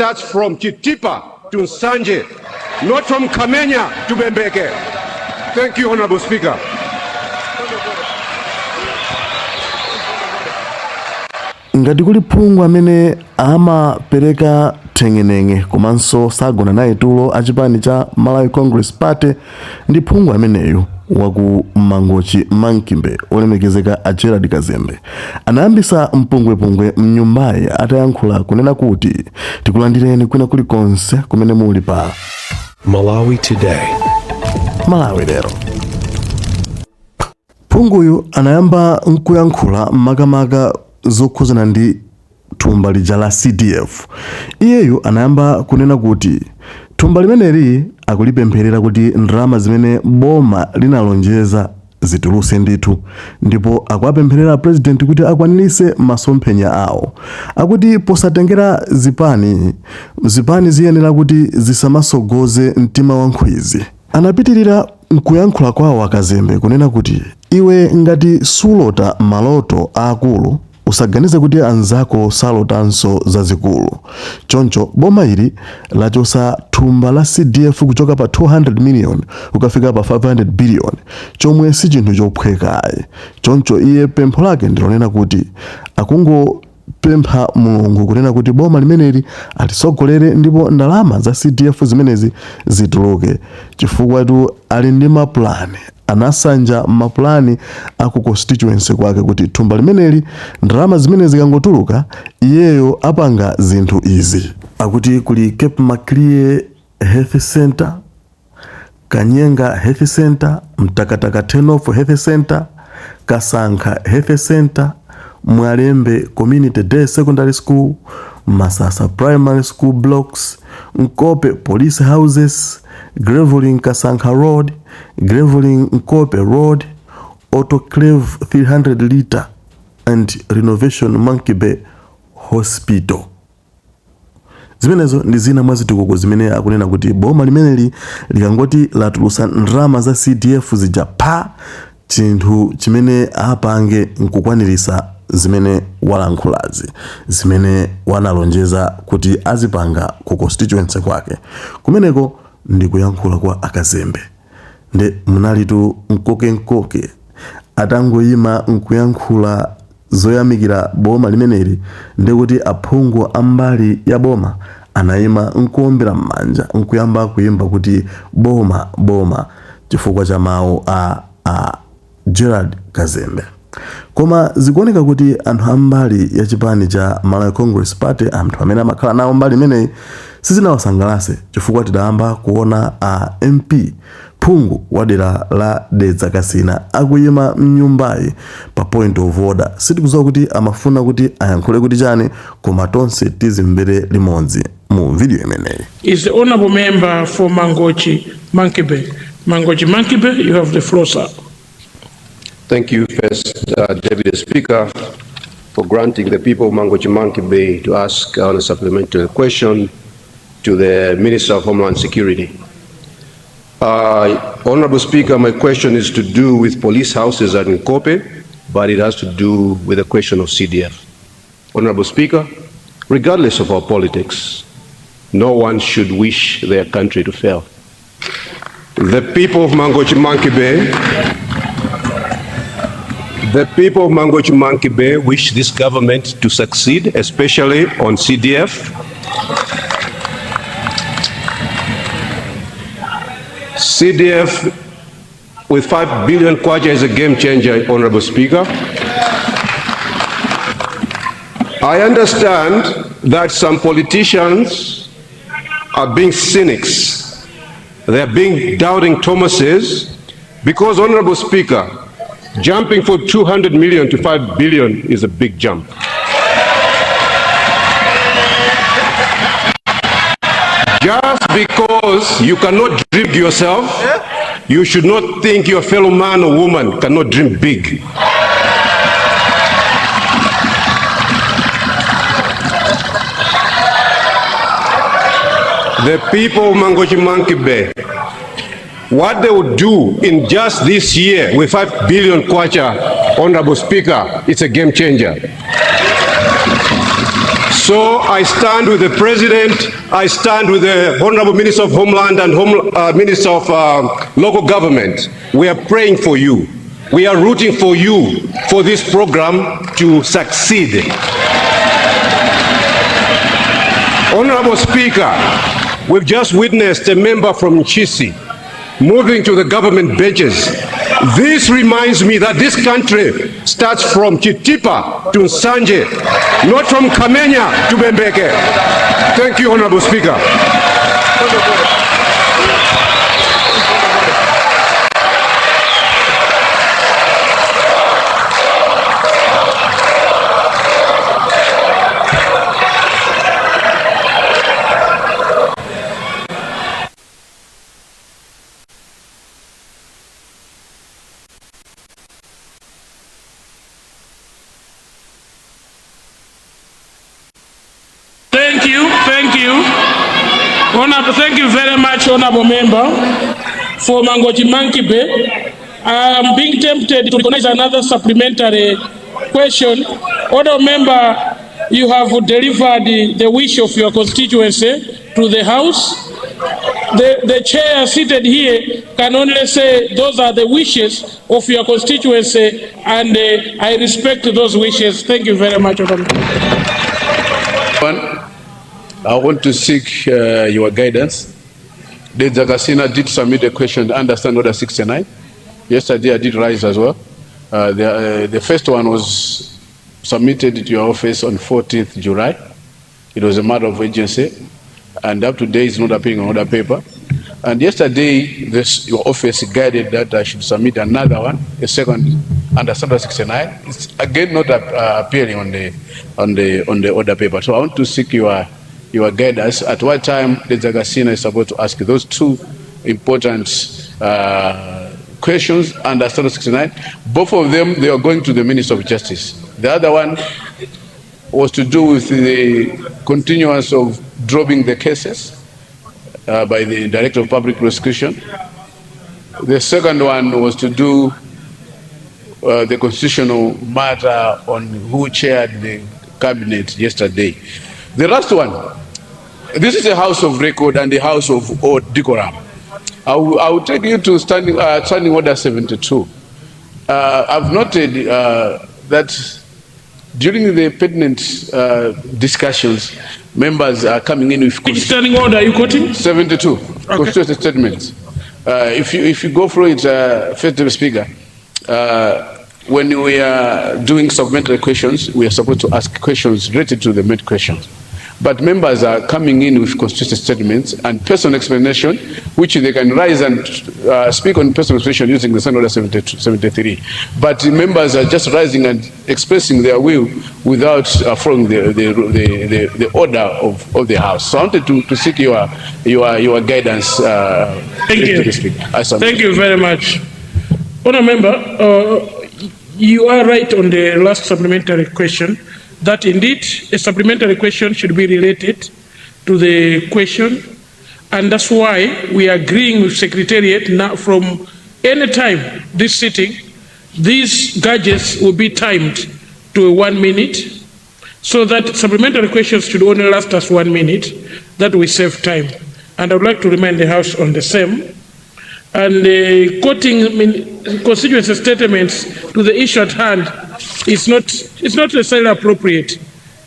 starts from Chitipa to Nsanje, not from Kamenya to Bembeke. Thank you, Honorable Speaker. Ngati kuli phungu amene amapereka thengenenge komanso sagona naye tulo achipani cha Malawi Congress Party ndi phungu ameneyu waku Mangochi Mankimbe olemekezeka a Gerald Kazembe. Anayambisa mpungwepungwe mnyumbayi atayankhula kunena kuti tikulandireni kwina kulikonse kumene muli pa Malawi Today. Malawi lero. Phunguyu anayamba nkuyankhula makamaka zokhuzana ndi thumba lija la CDF. Iyeyu anayamba kunena kuti thumba limeneli akulipempherera kuti ndalama zimene boma linalonjeza zituluse ndithu, ndipo akuapempherera president kuti akwanirise masomphenya awo. Akuti posatengera zipani ziyenera kuti zisamasogoze mtima wa nkhwizi. Anapitirira nkuyankhula kwawo Kazembe kunena kuti iwe ngati sulota maloto aakulu usaganize kuti anzako salotanso zazikulu. Choncho boma ili lachosa thumba la CDF kuchoka pa 200 million ukafika pa 500 billion, chomwe si chinthu chophwekayi. Choncho iye pempho lake ndilonena kuti akungopempha Mulungu kunena kuti boma limeneli alisogolere ndipo ndalama za CDF zimenezi zituluke, chifukwa tu ali ndi maplani. Anasanja maplani aku constituency kwake kuti thumba limeneli ndalama zimene zikangotuluka iyeyo apanga zinthu izi. Akuti kuli Cape Maclear Health Center, Kanyenga Health Center, Mtakataka Tenof Health Center, Kasankha Health Center, Mwalembe Community Day Secondary School, Masasa Primary School Blocks, Nkope Police Houses, Graveling Kasankha Road, Graveling Nkope Road, Autoclave 300 liter and renovation Monkey Bay Hospital. Zimenezo ndi zina mwa zitukuko zimene akunena kuti boma limeneli likangoti latulusa ndalama za CDF zija pa chinthu chimene apange nkukwanirisa zimene walankhulazi, zimene wanalonjeza kuti azipanga ku constituency kwake. Kumeneko ndi kuyankhula kwa Kazembe. Nde munalitu nkoke atangoyima nkuyankhula zoyamikira boma limeneli, ndi kuti aphungu ambali ya boma anayima nkuombera m'manja nkuyamba kuyimba kuti boma chifukwa cha mawu a Gerald Kazembe. Koma zikuoneka kuti anthu ambali ya chipani cha Malawi Congress Party, anthu amene amakhala nawo mbali imeneyi, sizinawasangalase chifukwa tidayamba kuona MP phungu wadera la Dedza Kasina akuyima mnyumbayi pa point of order. Sitikudziwa kuti amafuna kuti ayankhule kuti chani, koma tonse tizimvere limodzi mu video imeneyi. Is the honorable member for Mangochi Mankibe. Mangochi Mankibe, you have the floor, sir. Thank you, First Deputy Speaker, for granting the people of Mangochi Mankibe to ask on a supplementary question to the Minister of Homeland Security. Honorable Speaker, my question is to do with police houses at Nkope, but it has to do with the question of CDF. Honorable Speaker, regardless of our politics, no one should wish their country to fail. The people of Mangochi Mankibe wish this government to succeed, especially on CDF. CDF with 5 billion kwacha is a game changer, Honorable Speaker. I understand that some politicians are being cynics. They are being doubting Thomases because, Honorable Speaker, jumping from 200 million to 5 billion is a big jump. Just because you cannot dream yourself, you should not think your fellow man or woman cannot dream big. The people of Mangochi Mankibe, what they would do in just this year with 5 billion kwacha, Honorable Speaker, it's a game changer. So I stand with the President, I stand with the Honorable Minister of Homeland and Minister of Local Government. We are praying for you. We are rooting for you for this program to succeed. Honorable Speaker, we've just witnessed a member from Chisi moving to the government benches. This reminds me that this country starts from Chitipa to Nsanje, not from Kamenya to Bembeke. Thank you, Honorable Speaker. Thank you very much, Honorable Member, for Mangochi Mankibe. I'm being tempted to recognize another supplementary question. Honorable Member, you have delivered the wish of your constituency to the House. The chair seated here can only say those are the wishes of your constituency, and I respect those wishes. Thank you very much, Honorable Member. I want to seek your guidance. The Zagasina did submit a question under Standard Order 69. Yesterday I did rise as well. The first one was submitted to your office on 14th July. It was a matter of urgency, and up to date it's not appearing on order paper. And yesterday your office guided that I should submit another one, a second under Standard 69. It's again not appearing on the order paper. So I want to seek your guidance. At what time the Zagasina is supposed to ask those two important questions under Standard 69. Both of them, they are going to the Minister of Justice. The other one was to do with the continuance of dropping the cases by the Director of Public Prosecution. The second one was to do the constitutional matter on who chaired the cabinet yesterday. The last one, this is a house of record and a house of decorum. I will take you to standing order 72. I've noted that during the pertinent discussions, members are coming in with... Which standing order are you quoting? 72, okay. Constituency statements. If you go through it, First Speaker, when we are doing supplementary questions, we are supposed to ask questions related to the main questions. But members are coming in with constituency statements and personal explanation, which they can rise and speak on personal explanation using the Standard Order 73. But members are just rising and expressing their will without following the order of the House. So I wanted to seek your guidance. Thank you. Thank you very much. Honourable Member, you are right on the last supplementary question, that indeed a supplementary question should be related to the question, and that's why we are agreeing with Secretariat now from any time this sitting, these gadgets will be timed to 1 minute, so that supplementary questions should only last us 1 minute. That will save time. And I would like to remind the House on the same. And quoting constituency statements to the issue at hand is not necessarily appropriate,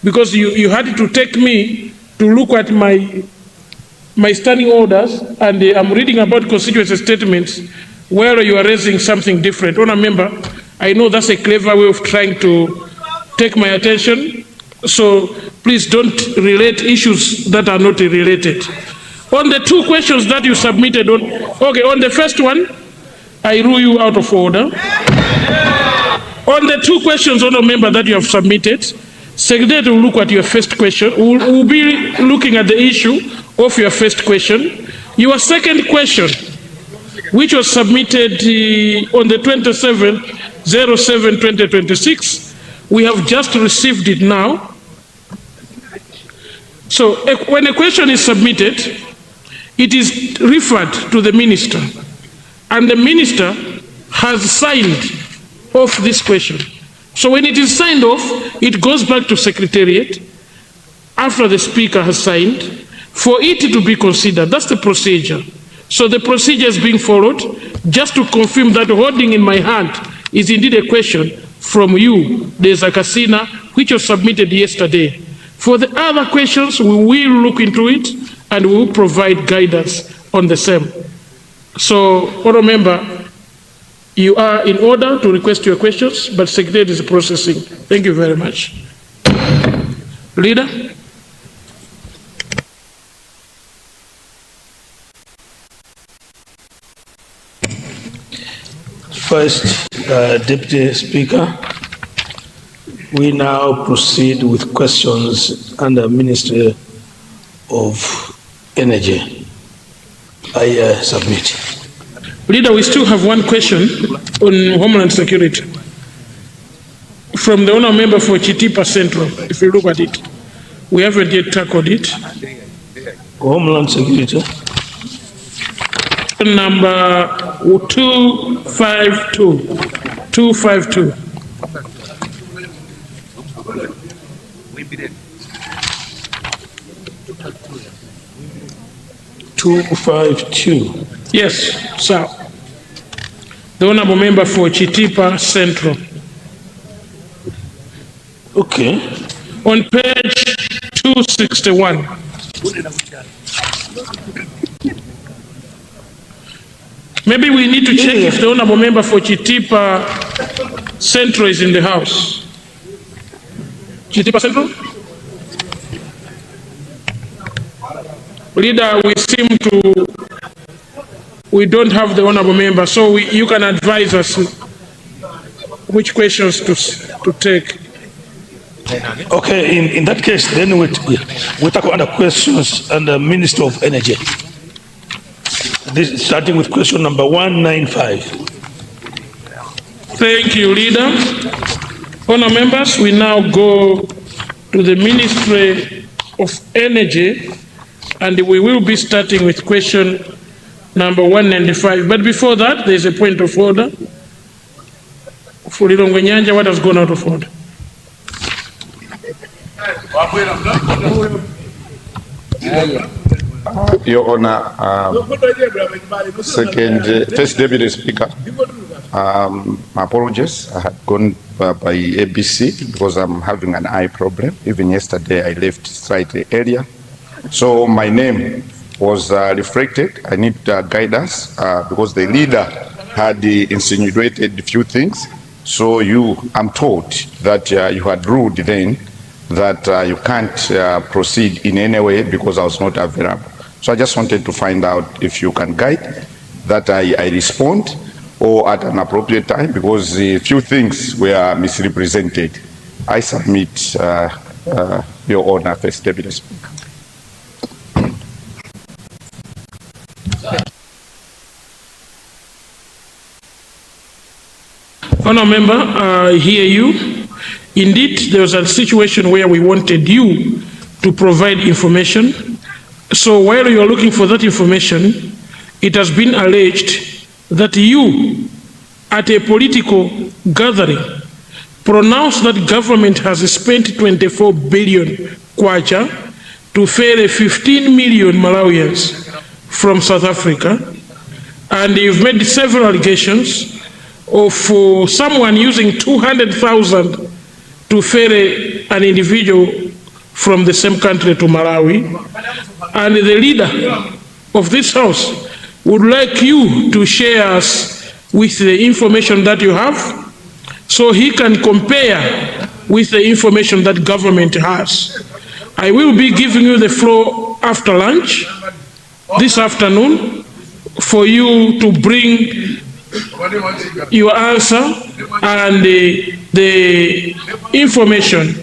because you had to take me to look at my standing orders, and I'm reading about constituency statements where you are raising something different. Honourable Member, I know that's a clever way of trying to take my attention, so please don't relate issues that are not related. On the two questions that you submitted, on the first one, I rule you out of order. On the two questions, Honourable Member, that you have submitted, Secretary will look at your first question. We'll be looking at the issue of your first question. Your second question, which was submitted on the 27/07/2026, we have just received it now. So when a question is submitted, it is referred to the Minister, and the Minister has signed off this question. So when it is signed off, it goes back to Secretariat. after the speaker has signed, for it to be considered. That's the procedure. So the procedure is being followed, just to confirm that holding in my hand is indeed a question from you, the Zakasina, which was submitted yesterday. For the other questions, we will look into it and we will provide guidance on the same. So, Honourable Member, you are in order to request your questions, but Secretary is processing. Thank you very much. Leader? First, Deputy Speaker, we now proceed with questions under Ministry of Energy. I submit. Leader, we still have one question on Homeland Security from the Honourable Member for Chitipa Central. If you look at it, we haven't yet tackled it. Homeland Security. Number 252. 252. Yes, sir. The Honourable Member for Chitipa Central. Okay. On page 261. Maybe we need to check if the Honourable Member for Chitipa Central is in the house. Chitipa Central? Leader, we don't have the Honourable Member, so you can advise us which questions to take. Okay, in that case, then we talk under questions under Minister of Energy. This starting with question number 195. Thank you, Leader. Honour members, we now go to the Ministry of Energy, and we will be starting with question number 195. But before that, there is a point of order. For Lilongwe Nyanja, what has gone out of order? Your Honor, First Deputy Speaker, my apologies. I had gone by ABC because I'm having an eye problem. Even yesterday, I left slightly earlier. So my name was reflected. I need guidance because the leader had insinuated a few things. So I'm told that you had ruled then that you can't proceed in any way because I was not available. So I just wanted to find out if you can guide that I respond or at an appropriate time, because a few things were misrepresented. I submit Your Honor, First Deputy Speaker. Honour Member, I hear you. Indeed, there was a situation where we wanted you to provide information. So while you are looking for that information, it has been alleged that you, at a political gathering, pronounced that government has spent 24 billion kwacha to ferry 15 million Malawians from South Africa, and you've made several allegations of someone using 200,000 to ferry an individual from the same country to Malawi, and the leader of this house would like you to share us with the information that you have so he can compare with the information that government has. I will be giving you the floor after lunch this afternoon for you to bring your answer and the information.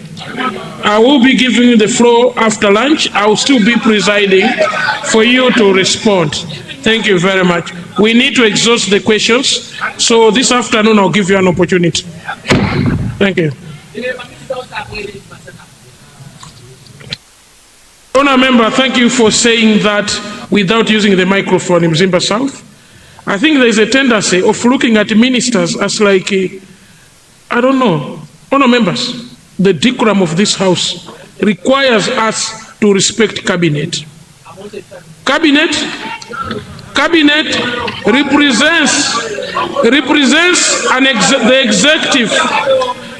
I will be giving you the floor after lunch. I will still be presiding for you to respond. Thank you very much. We need to exhaust the questions, so this afternoon I'll give you an opportunity. Thank you. Honour Member, thank you for saying that without using the microphone in Mzimba South. I think there is a tendency of looking at ministers as like, I don't know, Honour Members, the decorum of this house requires us to respect cabinet. Cabinet represents the executive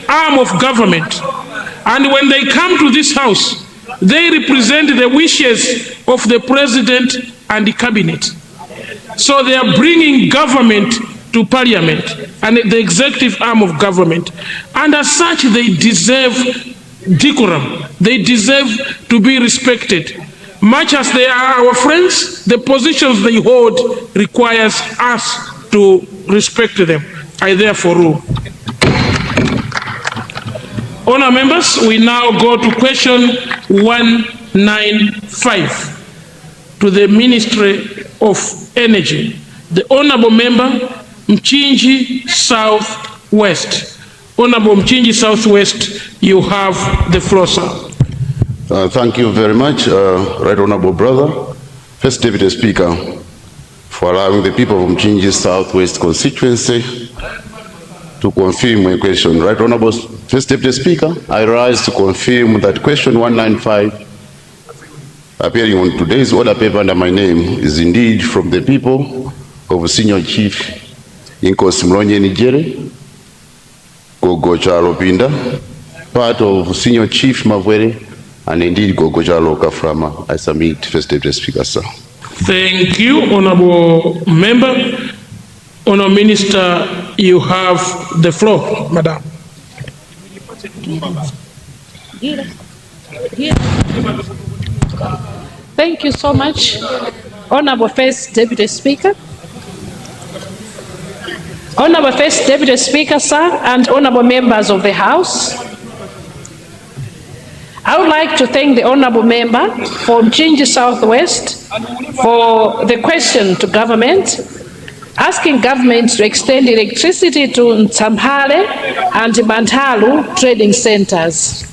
arm of government. And when they come to this house, they represent the wishes of the president and the cabinet. So they are bringing government to parliament and the executive arm of government. And as such, they deserve decorum. They deserve to be respected. Much as they are our friends, the positions they hold requires us to respect them. I therefore rule. Honour members, we now go to question 195 to the Ministry of Energy. The Honourable Member, Mchinji Southwest. Honourable Mchinji Southwest, you have the floor, sir. Thank you very much, Right Honourable Brother. First Deputy Speaker, for allowing the people of Mchinji Southwest constituency to confirm my question. Right Honourable First Deputy Speaker, I rise to confirm that question 195 appearing on today's order paper under my name is indeed from the people of Senior Chief Inkos Mlonye Nijere, Gogochalo Pinda, part of Senior Chief Mavwere, and indeed Gogochalo Kaframa. I submit, First Deputy Speaker, sir. Thank you, Honourable Member. Honourable Minister, you have the floor, Madam. Thank you so much, Honourable First Deputy Speaker. Honourable First Deputy Speaker, sir, and honourable members of the House, I would like to thank the honourable member for Mchinji Southwest for the question to government, asking government to extend electricity to Nsamhale and Mantalu trading centres.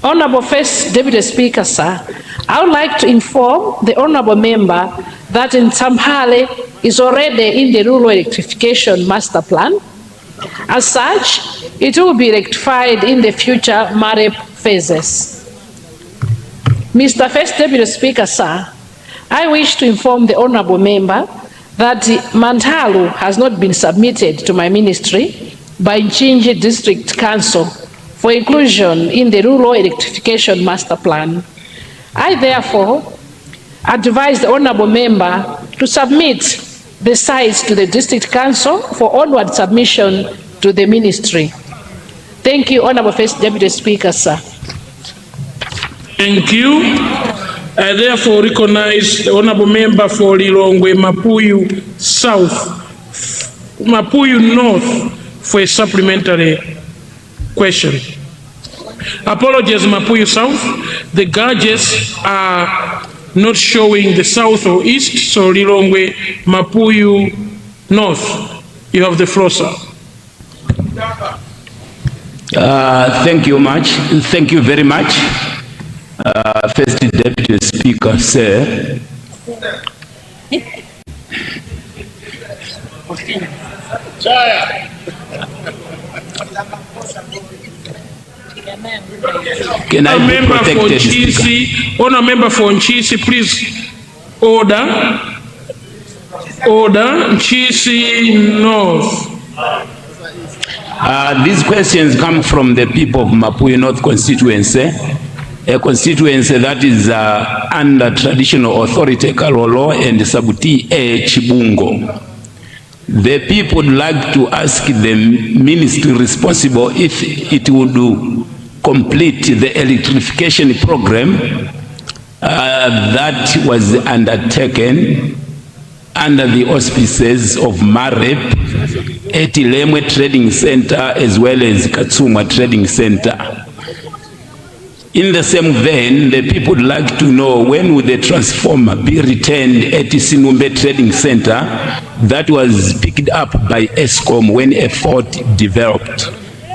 Honourable First Deputy Speaker, sir, I would like to inform the honourable member that Nsamhale is already in the rural electrification master plan. As such, it will be rectified in the future MAREP phases. Mr. First Deputy Speaker, sir, I wish to inform the honourable member that Mantalu has not been submitted to my ministry by Mchinji District Council for inclusion in the rural electrification master plan. I therefore advise the honourable member to submit the sites to the District Council for onward submission to the ministry. Thank you, Honourable First Deputy Speaker, sir. Thank you. I therefore recognize the honourable member for Lilongwe Mapuyu South, Mapuyu North for a supplementary question. Apologies, Mapuyu South. The gauges are not showing the south or east, so Lilongwe Mapuyu North. You have the floor, sir. Thank you much. Thank you very much. First Deputy Speaker, sir. Can I be protected, Speaker? Honour member for Nchisi, please. Order. Order. Nchisi North. These questions come from the people of Mapuyu North constituency, a constituency that is under traditional authority Kalolo and Sabuti Chibungo. The people would like to ask the ministry responsible if it would complete the electrification program that was undertaken under the auspices of MAREP, Etilemwe Trading Center as well as Katsuma Trading Center. In the same vein, the people would like to know when would the transformer be returned at Sinumbe Trading Center that was picked up by ESCOM when a fault developed.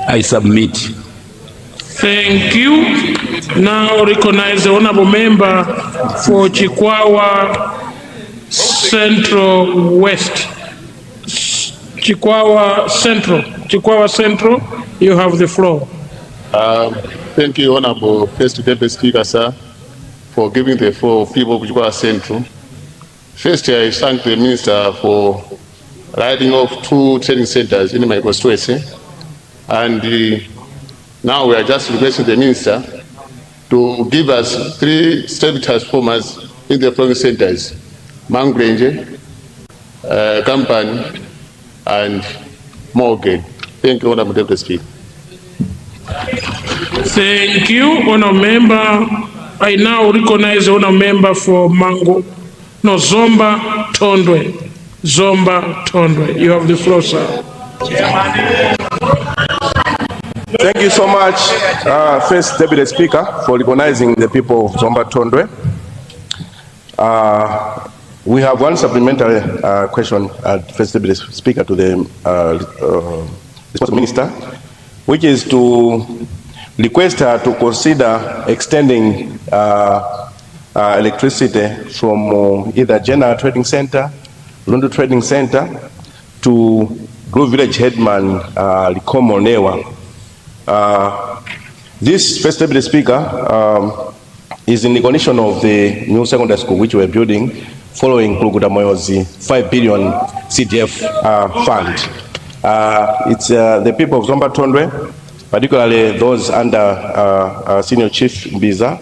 I submit. Thank you. Now recognize the honourable member for Chikwawa Central West. Chikwawa Central. Chikwawa Central, you have the floor. Thank you, Honorable First Deputy Speaker, sir, for giving the floor people which were Central. First, I thank the Minister for lighting off 2 training centers in my constituency. And now we are just requesting the Minister to give us 3 state transformers in the following centers: Mangochi, Company, and Morgan. Thank you, Honorable Deputy Speaker. Thank you, Honourable Member. I now recognize the Honourable Member for Zomba Tondwe. Zomba Tondwe. You have the floor, sir. Thank you so much, First Deputy Speaker, for recognizing the people of Zomba Tondwe. We have one supplementary question, First Deputy Speaker, to the Minister, which is to request her to consider extending electricity from either General Trading Center, Lundu Trading Center, to Grove Village Headman Likomo Newa. This, First Deputy Speaker, is in the condition of the new secondary school which we're building following Kuluguta Moyozi 5 billion CDF fund. It's the people of Zomba Tondwe, particularly those under Senior Chief Mbiza,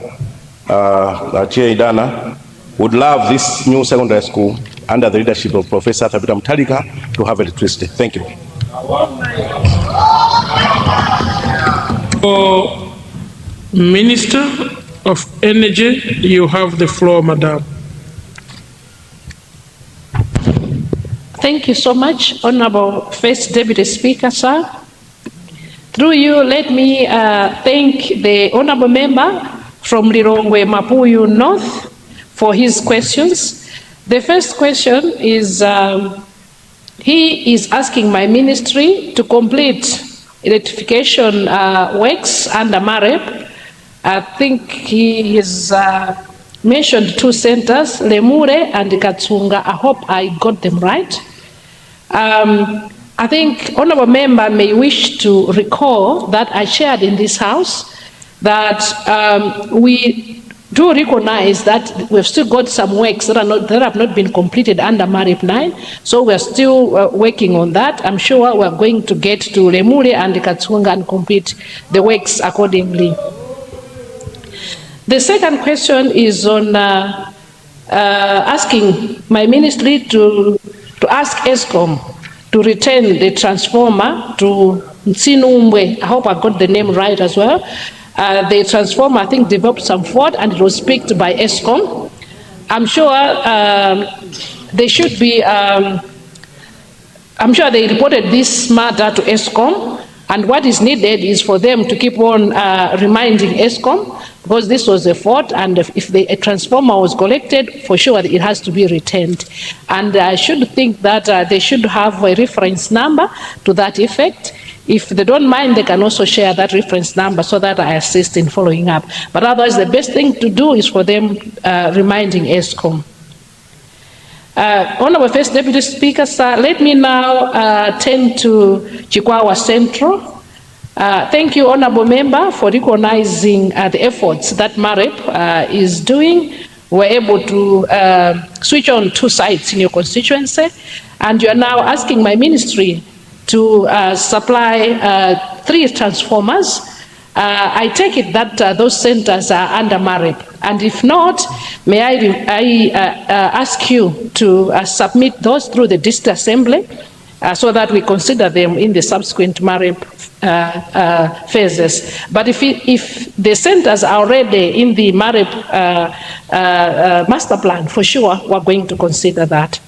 Chair Idana, would love this new secondary school under the leadership of Professor Tabita Mtalika to have electricity. Thank you. Minister of Energy, you have the floor, Madam. Thank you so much, Honorable First Deputy Speaker, sir. Through you, let me thank the Honorable Member from Lirongwe Mapuyu North for his questions. The first question is, he is asking my ministry to complete electrification works under MAREP. I think he has mentioned 2 centers, Lemure and Katsunga. I hope I got them right. I think Honorable Member may wish to recall that I shared in this House that we do recognize that we've still got some works that have not been completed under MAREP 9, so we're still working on that. I'm sure we're going to get to Lemure and Katsunga and complete the works accordingly. The second question is on asking my ministry to ask ESCOM to return the transformer to Ntsinumbwe. I hope I got the name right as well. The transformer, I think, developed some fault and it was picked by ESCOM. I'm sure they should be, I'm sure they reported this matter to ESCOM, and what is needed is for them to keep on reminding ESCOM, because this was a fault, and if the transformer was collected, for sure it has to be returned. And I should think that they should have a reference number to that effect. If they don't mind, they can also share that reference number so that I assist in following up. But otherwise, the best thing to do is for them reminding ESCOM. Honorable First Deputy Speaker, sir, let me now turn to Chikwawa Central. Thank you, Honorable Member, for recognizing the efforts that MAREP is doing. We're able to switch on 2 sites in your constituency, and you are now asking my ministry to supply 3 transformers. I take it that those centers are under MAREP, and if not, may I ask you to submit those through the district assembly so that we consider them in the subsequent MAREP phases. But if the centers are already in the MAREP master plan, for sure we're going to consider that.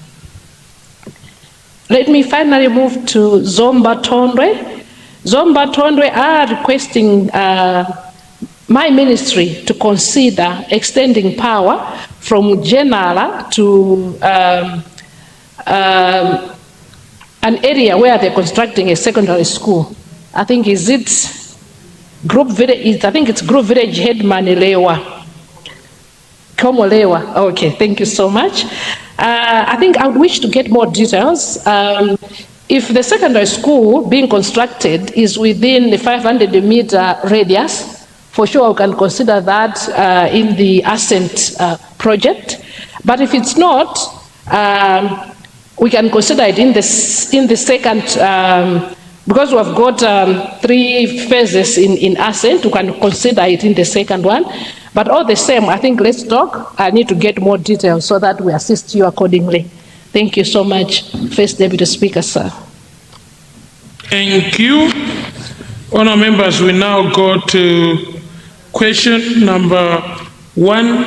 Let me finally move to Zomba Tondwe. Zomba Tondwe are requesting my ministry to consider extending power from Genala to an area where they're constructing a secondary school. I think it's Group Village Headman Lewa. Komolewa. Okay, thank you so much. I think I would wish to get more details. If the secondary school being constructed is within the 500-meter radius, for sure we can consider that in the ascent project. But if it's not, we can consider it in the second, because we have got 3 phases in ascent, we can consider it in the second one. But all the same, I think let's talk. I need to get more details so that we assist you accordingly. Thank you so much, First Deputy Speaker, sir. Thank you. Honour members, we now go to question number 1.